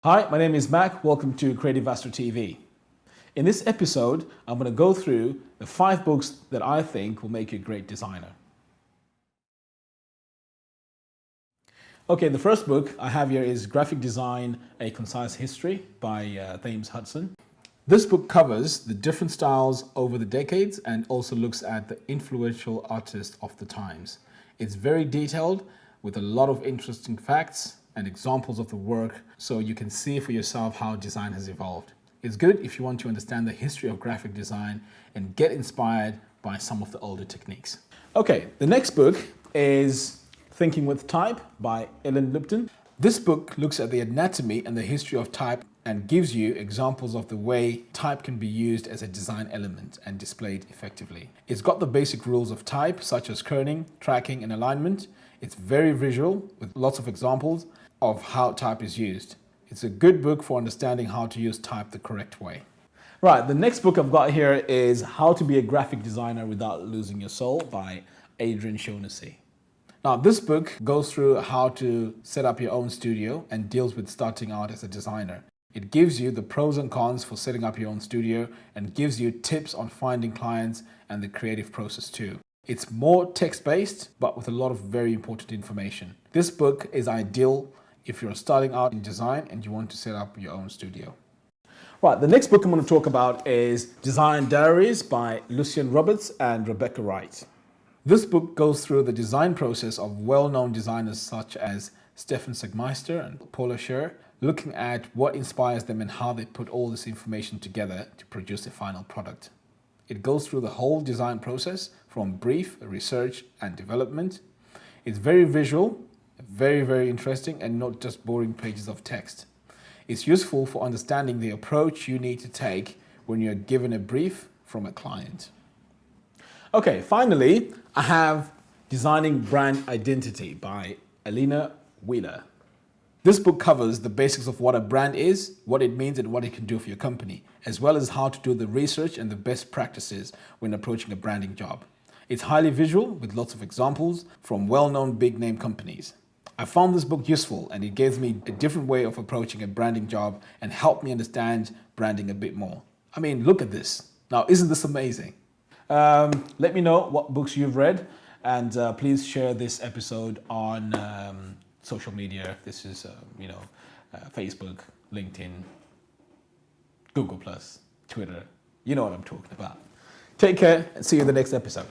Hi, my name is Mac. Welcome to Creative Astro TV. In this episode, I'm going to go through the 5 books that I think will make you a great designer. Okay, the first book I have here is Graphic Design, A Concise History by Thames Hudson. This book covers the different styles over the decades and also looks at the influential artists of the times. It's very detailed with a lot of interesting facts and examples of the work so you can see for yourself how design has evolved. It's good if you want to understand the history of graphic design and get inspired by some of the older techniques. Okay, the next book is Thinking with Type by Ellen Lipton. This book looks at the anatomy and the history of type and gives you examples of the way type can be used as a design element and displayed effectively. It's got the basic rules of type such as kerning, tracking and alignment. It's very visual with lots of examples of how type is used. It's a good book for understanding how to use type the correct way. Right, the next book I've got here is How to be a Graphic Designer Without Losing Your Soul by Adrian Shaughnessy. Now, this book goes through how to set up your own studio and deals with starting out as a designer. It gives you the pros and cons for setting up your own studio and gives you tips on finding clients and the creative process too. It's more text-based, but with a lot of very important information. This book is ideal if you're starting out in design and you want to set up your own studio. Right, the next book I'm going to talk about is Design Diaries by Lucian Roberts and Rebecca Wright. This book goes through the design process of well-known designers such as Stefan Sagmeister and Paula Scher, looking at what inspires them and how they put all this information together to produce a final product. It goes through the whole design process from brief, research and development. It's very visual, very interesting and not just boring pages of text. It's useful for understanding the approach you need to take when you're given a brief from a client. Okay, finally, I have Designing Brand Identity by Alina Wheeler. This book covers the basics of what a brand is, what it means and what it can do for your company, as well as how to do the research and the best practices when approaching a branding job. It's highly visual with lots of examples from well-known big-name companies. I found this book useful and it gives me a different way of approaching a branding job and helped me understand branding a bit more. I mean, look at this. Now, isn't this amazing? Let me know what books you've read and please share this episode on social media. This is, Facebook, LinkedIn, Google+, Twitter. You know what I'm talking about. Take care and see you in the next episode.